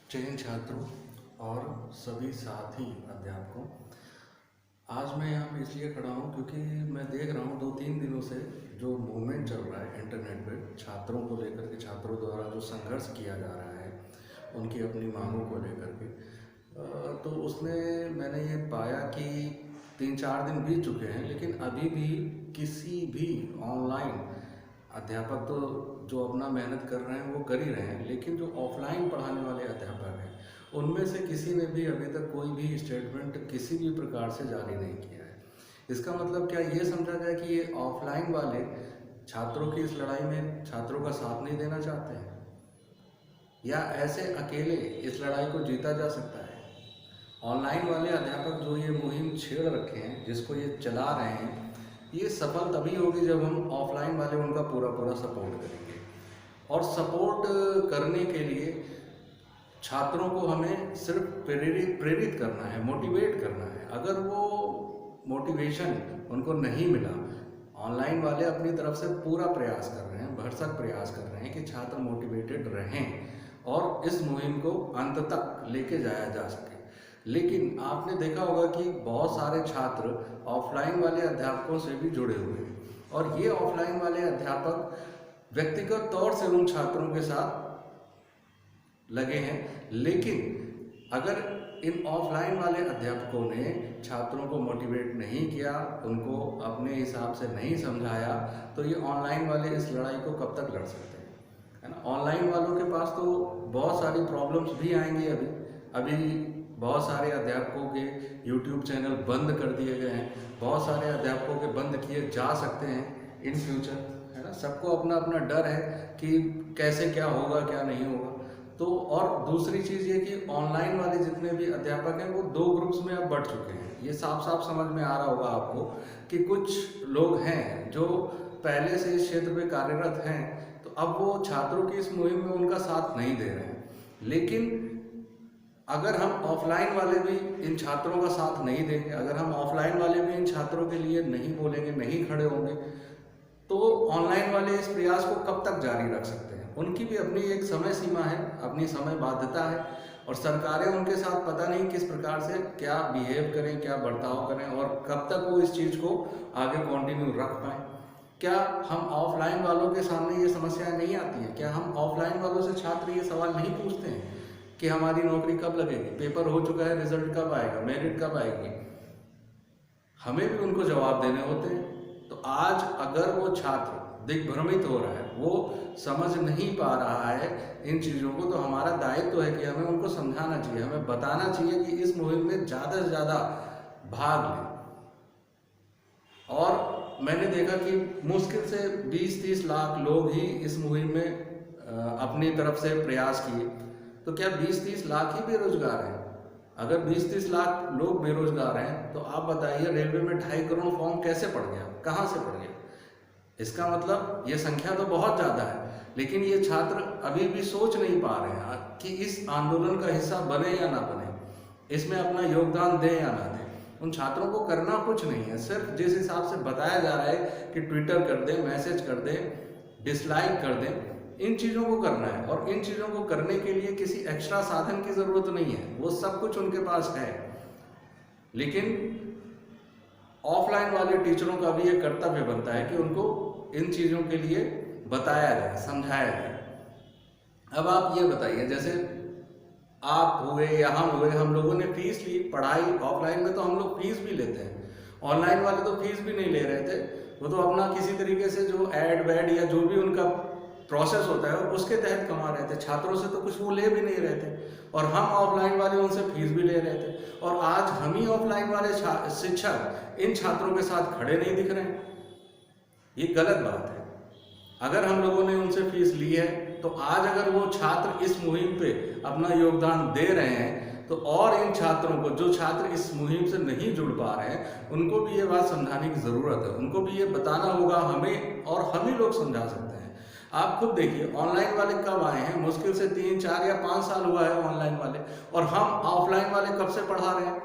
जैन छात्रों और सभी साथी अध्यापकों, आज मैं यहाँ पे इसलिए खड़ा हूँ क्योंकि मैं देख रहा हूँ 2-3 दिनों से जो मूवमेंट चल रहा है इंटरनेट पे छात्रों को लेकर के, छात्रों द्वारा जो संघर्ष किया जा रहा है उनकी अपनी मांगों को लेकर के। तो उसमें मैंने ये पाया कि 3-4 दिन बीत चुके हैं, लेकिन अभी भी किसी भी ऑनलाइन अध्यापक तो जो अपना मेहनत कर रहे हैं वो कर ही रहे हैं, लेकिन जो ऑफलाइन पढ़ाने वाले अध्यापक हैं उनमें से किसी ने भी अभी तक कोई भी स्टेटमेंट किसी भी प्रकार से जारी नहीं किया है। इसका मतलब क्या ये समझा जाए कि ये ऑफलाइन वाले छात्रों की इस लड़ाई में छात्रों का साथ नहीं देना चाहते हैं, या ऐसे अकेले इस लड़ाई को जीता जा सकता है? ऑनलाइन वाले अध्यापक जो ये मुहिम छेड़ रखे हैं, जिसको ये चला रहे हैं, ये सफल तभी होगी जब हम ऑफलाइन वाले उनका पूरा पूरा सपोर्ट करेंगे। और सपोर्ट करने के लिए छात्रों को हमें सिर्फ प्रेरित करना है, मोटिवेट करना है। अगर वो मोटिवेशन उनको नहीं मिला, ऑनलाइन वाले अपनी तरफ से पूरा प्रयास कर रहे हैं, भरसक प्रयास कर रहे हैं कि छात्र मोटिवेटेड रहें और इस मुहिम को अंत तक लेके जाया जा सके। लेकिन आपने देखा होगा कि बहुत सारे छात्र ऑफलाइन वाले अध्यापकों से भी जुड़े हुए हैं, और ये ऑफलाइन वाले अध्यापक व्यक्तिगत तौर से उन छात्रों के साथ लगे हैं। लेकिन अगर इन ऑफलाइन वाले अध्यापकों ने छात्रों को मोटिवेट नहीं किया, उनको अपने हिसाब से नहीं समझाया, तो ये ऑनलाइन वाले इस लड़ाई को कब तक लड़ सकते हैं, है ना? ऑनलाइन वालों के पास तो बहुत सारी प्रॉब्लम्स भी आएंगी। अभी बहुत सारे अध्यापकों के यूट्यूब चैनल बंद कर दिए गए हैं, बहुत सारे अध्यापकों के बंद किए जा सकते हैं इन फ्यूचर, है ना? सबको अपना अपना डर है कि कैसे क्या होगा क्या नहीं होगा। तो और दूसरी चीज़ ये कि ऑनलाइन वाले जितने भी अध्यापक हैं वो 2 ग्रुप्स में अब बढ़ चुके हैं। ये साफ साफ समझ में आ रहा होगा आपको कि कुछ लोग हैं जो पहले से इस क्षेत्र में कार्यरत हैं, तो अब वो छात्रों की इस मुहिम में उनका साथ नहीं दे रहे हैं। लेकिन अगर हम ऑफलाइन वाले भी इन छात्रों का साथ नहीं देंगे, अगर हम ऑफलाइन वाले भी इन छात्रों के लिए नहीं बोलेंगे, नहीं खड़े होंगे, तो ऑनलाइन वाले इस प्रयास को कब तक जारी रख सकते हैं? उनकी भी अपनी एक समय सीमा है, अपनी समय बाध्यता है, और सरकारें उनके साथ पता नहीं किस प्रकार से क्या बिहेव करें, क्या बर्ताव करें, और कब तक वो इस चीज़ को आगे कंटिन्यू रख पाएँ। क्या हम ऑफलाइन वालों के सामने ये समस्याएं नहीं आती हैं? क्या हम ऑफलाइन वालों से छात्र ये सवाल नहीं पूछते हैं कि हमारी नौकरी कब लगेगी, पेपर हो चुका है, रिजल्ट कब आएगा, मेरिट कब आएगी? हमें भी उनको जवाब देने होते हैं। तो आज अगर वो छात्र दिग्भ्रमित हो रहा है, वो समझ नहीं पा रहा है इन चीज़ों को, तो हमारा दायित्व है कि हमें उनको समझाना चाहिए, हमें बताना चाहिए कि इस मुहिम में ज़्यादा से ज़्यादा भाग लें। और मैंने देखा कि मुश्किल से 20-30 लाख लोग ही इस मुहिम में अपनी तरफ से प्रयास किए। तो क्या 20-30 लाख ही बेरोजगार हैं? अगर 20-30 लाख लोग बेरोजगार हैं, तो आप बताइए रेलवे में 2.5 करोड़ फॉर्म कैसे पड़ गया, कहाँ से पड़ गया? इसका मतलब ये संख्या तो बहुत ज़्यादा है, लेकिन ये छात्र अभी भी सोच नहीं पा रहे हैं कि इस आंदोलन का हिस्सा बने या ना बने, इसमें अपना योगदान दें या ना दें। उन छात्रों को करना कुछ नहीं है, सिर्फ जिस हिसाब से बताया जा रहा है कि ट्विटर कर दें, मैसेज कर दें, डिसलाइक कर दें, इन चीज़ों को करना है। और इन चीज़ों को करने के लिए किसी एक्स्ट्रा साधन की ज़रूरत नहीं है, वो सब कुछ उनके पास है। लेकिन ऑफलाइन वाले टीचरों का भी ये कर्तव्य बनता है कि उनको इन चीज़ों के लिए बताया जाए, समझाया जाए। अब आप ये बताइए, जैसे आप हुए या हम हुए, हम लोगों ने फीस ली, पढ़ाई ऑफलाइन में तो हम लोग फीस भी लेते हैं, ऑनलाइन वाले तो फीस भी नहीं ले रहे थे। वो तो अपना किसी तरीके से जो एड वैड या जो भी उनका प्रोसेस होता है उसके तहत कमा रहे थे, छात्रों से तो कुछ वो ले भी नहीं रहे थे, और हम ऑफलाइन वाले उनसे फीस भी ले रहे थे। और आज हम ही ऑफलाइन वाले शिक्षक इन छात्रों के साथ खड़े नहीं दिख रहे हैं। ये गलत बात है। अगर हम लोगों ने उनसे फीस ली है, तो आज अगर वो छात्र इस मुहिम पे अपना योगदान दे रहे हैं, तो और इन छात्रों को, जो छात्र इस मुहिम से नहीं जुड़ पा रहे हैं, उनको भी ये बात समझाने की ज़रूरत है, उनको भी ये बताना होगा हमें, और हम ही लोग समझा सकते हैं। आप खुद देखिए, ऑनलाइन वाले कब आए हैं? मुश्किल से 3, 4 या 5 साल हुआ है ऑनलाइन वाले, और हम ऑफलाइन वाले कब से पढ़ा रहे हैं?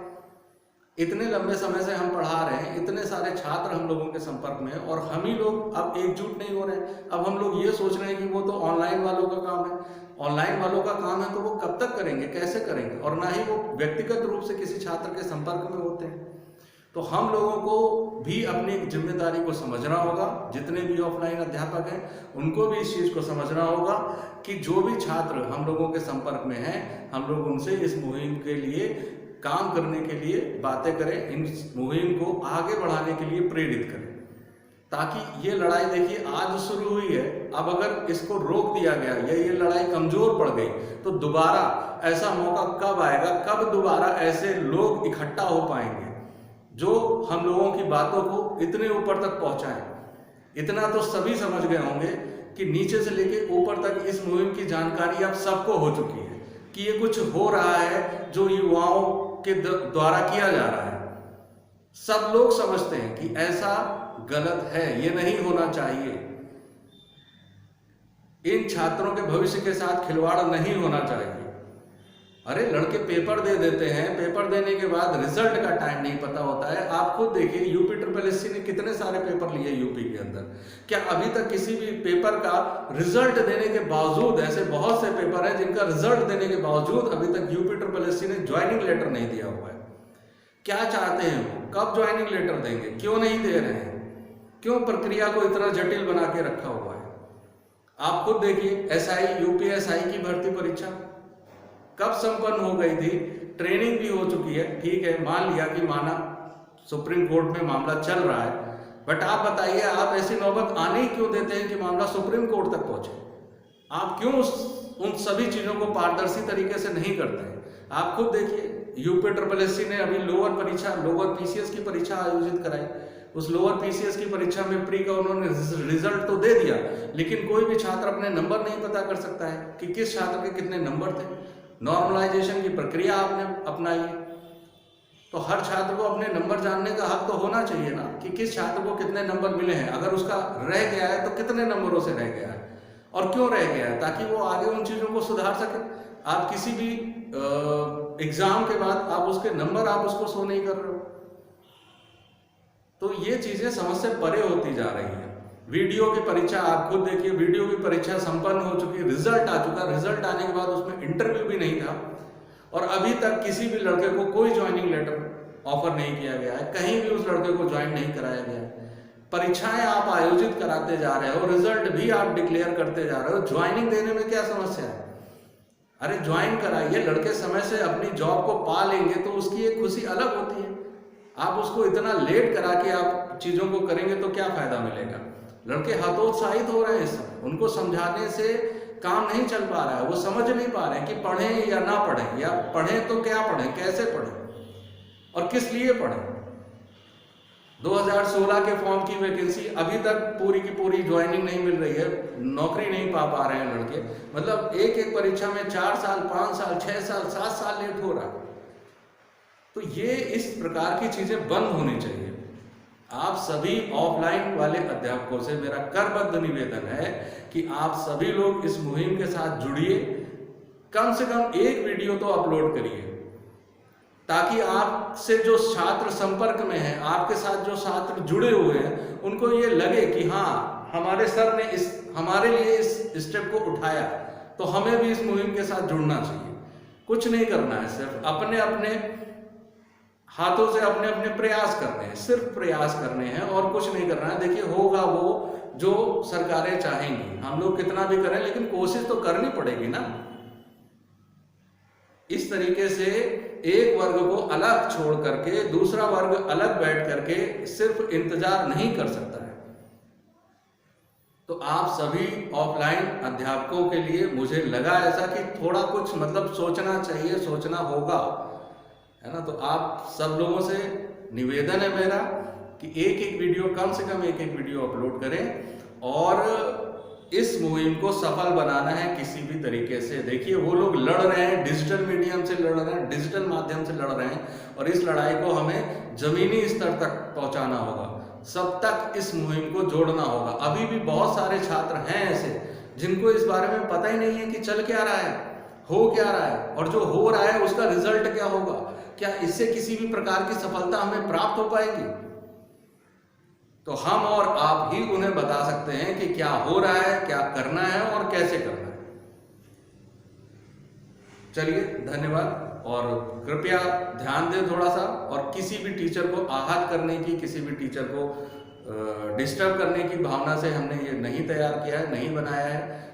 इतने लंबे समय से हम पढ़ा रहे हैं, इतने सारे छात्र हम लोगों के संपर्क में हैं, और हम ही लोग अब एकजुट नहीं हो रहे हैं। अब हम लोग ये सोच रहे हैं कि वो तो ऑनलाइन वालों का काम है, ऑनलाइन वालों का काम है तो वो कब तक करेंगे, कैसे करेंगे, और ना ही वो व्यक्तिगत रूप से किसी छात्र के संपर्क में होते हैं। तो हम लोगों को भी अपनी जिम्मेदारी को समझना होगा, जितने भी ऑफलाइन अध्यापक हैं उनको भी इस चीज़ को समझना होगा कि जो भी छात्र हम लोगों के संपर्क में हैं, हम लोग उनसे इस मुहिम के लिए काम करने के लिए बातें करें, इन मुहिम को आगे बढ़ाने के लिए प्रेरित करें, ताकि ये लड़ाई देखिए आज शुरू हुई है, अब अगर इसको रोक दिया गया या ये लड़ाई कमजोर पड़ गई तो दोबारा ऐसा मौका कब आएगा, कब दोबारा ऐसे लोग इकट्ठा हो पाएंगे जो हम लोगों की बातों को इतने ऊपर तक पहुंचाएं। इतना तो सभी समझ गए होंगे कि नीचे से लेके ऊपर तक इस मुहिम की जानकारी अब सबको हो चुकी है कि ये कुछ हो रहा है जो युवाओं के द्वारा किया जा रहा है। सब लोग समझते हैं कि ऐसा गलत है, ये नहीं होना चाहिए। इन छात्रों के भविष्य के साथ खिलवाड़ नहीं होना चाहिए। अरे लड़के पेपर दे देते हैं, पेपर देने के बाद रिजल्ट का टाइम नहीं पता होता है। आप खुद देखिए यूपी ने कितने सारे पेपर लिए यूपी के अंदर, क्या अभी तक किसी भी पेपर का रिजल्ट देने के बावजूद, ऐसे बहुत से पेपर हैं जिनका रिजल्ट देने के बावजूद अभी तक यूपी ने ज्वाइनिंग लेटर नहीं दिया हुआ है। क्या चाहते हैं वो, कब ज्वाइनिंग लेटर देंगे, क्यों नहीं दे रहे हैं, क्यों प्रक्रिया को इतना जटिल बना के रखा हुआ है। आप खुद देखिए यूपीएसआई की भर्ती परीक्षा कब संपन्न हो गई थी, ट्रेनिंग भी हो चुकी है, ठीक है, मान लिया कि माना सुप्रीम कोर्ट में मामला चल रहा है, बट आप बताइए आप ऐसी नौबत आने ही क्यों देते हैं कि मामला सुप्रीम कोर्ट तक पहुंचे। आप क्यों उन सभी चीजों को पारदर्शी तरीके से नहीं करते हैं। आप खुद देखिए यूपी ने अभी लोअर पीसीएस की परीक्षा आयोजित कराई। उस लोअर पीसीएस की परीक्षा में प्री का उन्होंने रिजल्ट तो दे दिया, लेकिन कोई भी छात्र अपने नंबर नहीं पता कर सकता है कि किस छात्र के कितने नंबर थे। नॉर्मलाइजेशन की प्रक्रिया आपने अपनाई, तो हर छात्र को अपने नंबर जानने का हक तो होना चाहिए ना कि किस छात्र को कितने नंबर मिले हैं, अगर उसका रह गया है तो कितने नंबरों से रह गया है और क्यों रह गया है, ताकि वो आगे उन चीजों को सुधार सके। आप किसी भी एग्जाम के बाद आप उसके नंबर आप उसको शो नहीं कर रहे हो, तो ये चीजें समझ से परे होती जा रही है। वीडियो की परीक्षा आप खुद देखिए, वीडियो की परीक्षा संपन्न हो चुकी, रिजल्ट आ चुका, रिजल्ट आने के बाद उसमें इंटरव्यू भी नहीं था और अभी तक किसी भी लड़के को कोई ज्वाइनिंग लेटर ऑफर नहीं किया गया है, कहीं भी उस लड़के को ज्वाइन नहीं कराया गया है। परीक्षाएं आप आयोजित कराते जा रहे हो, रिजल्ट भी आप डिक्लेयर करते जा रहे हो, ज्वाइनिंग देने में क्या समस्या है। अरे ज्वाइन कराइए, लड़के समय से अपनी जॉब को पा लेंगे तो उसकी एक खुशी अलग होती है। आप उसको इतना लेट करा के आप चीजों को करेंगे तो क्या फायदा मिलेगा। लड़के हतोत्साहित हो रहे हैं, उनको समझाने से काम नहीं चल पा रहा है, वो समझ नहीं पा रहे हैं कि पढ़ें या ना पढ़ें, या पढ़ें तो क्या पढ़ें, कैसे पढ़ें और किस लिए पढ़ें। 2016 के फॉर्म की वैकेंसी अभी तक पूरी की पूरी ज्वाइनिंग नहीं मिल रही है, नौकरी नहीं पा रहे हैं लड़के। मतलब एक एक परीक्षा में 4 साल 5 साल 6 साल 7 साल लेट हो रहा है। तो ये इस प्रकार की चीजें बंद होनी चाहिए। आप सभी ऑफलाइन वाले अध्यापकों से मेरा करबद्ध निवेदन है कि आप सभी लोग इस मुहिम के साथ जुड़िए, कम से कम एक वीडियो तो अपलोड करिए, ताकि आपसे जो छात्र संपर्क में हैं, आपके साथ जो छात्र जुड़े हुए हैं, उनको ये लगे कि हाँ हमारे सर ने हमारे लिए इस स्टेप को उठाया, तो हमें भी इस मुहिम के साथ जुड़ना चाहिए। कुछ नहीं करना है, सिर्फ अपने अपने हाथों से अपने अपने प्रयास करने हैं, सिर्फ प्रयास करने हैं और कुछ नहीं करना है। देखिए होगा वो जो सरकारें चाहेंगी, हम लोग कितना भी करें लेकिन कोशिश तो करनी पड़ेगी ना। इस तरीके से एक वर्ग को अलग छोड़ करके दूसरा वर्ग अलग बैठ करके सिर्फ इंतजार नहीं कर सकता है। तो आप सभी ऑफलाइन अध्यापकों के लिए मुझे लगा ऐसा कि थोड़ा कुछ मतलब सोचना चाहिए, सोचना होगा, है ना। तो आप सब लोगों से निवेदन है मेरा कि एक एक वीडियो, कम से कम एक एक वीडियो अपलोड करें और इस मुहिम को सफल बनाना है किसी भी तरीके से। देखिए वो लोग लड़ रहे हैं, डिजिटल मीडियम से लड़ रहे हैं, डिजिटल माध्यम से लड़ रहे हैं और इस लड़ाई को हमें जमीनी स्तर तक पहुंचाना होगा, सब तक इस मुहिम को जोड़ना होगा। अभी भी बहुत सारे छात्र हैं ऐसे जिनको इस बारे में पता ही नहीं है कि चल क्या रहा है, हो क्या रहा है, और जो हो रहा है उसका रिजल्ट क्या होगा, क्या इससे किसी भी प्रकार की सफलता हमें प्राप्त हो पाएगी। तो हम और आप ही उन्हें बता सकते हैं कि क्या हो रहा है, क्या करना है और कैसे करना है। चलिए, धन्यवाद। और कृपया ध्यान दें थोड़ा सा, और किसी भी टीचर को आहत करने की, किसी भी टीचर को डिस्टर्ब करने की भावना से हमने ये नहीं तैयार किया है, नहीं बनाया है।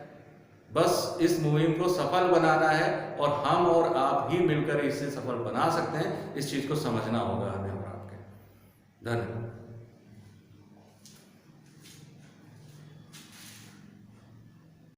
बस इस मुहिम को सफल बनाना है, और हम और आप ही मिलकर इसे सफल बना सकते हैं। इस चीज़ को समझना होगा हमें और आपके। धन्यवाद।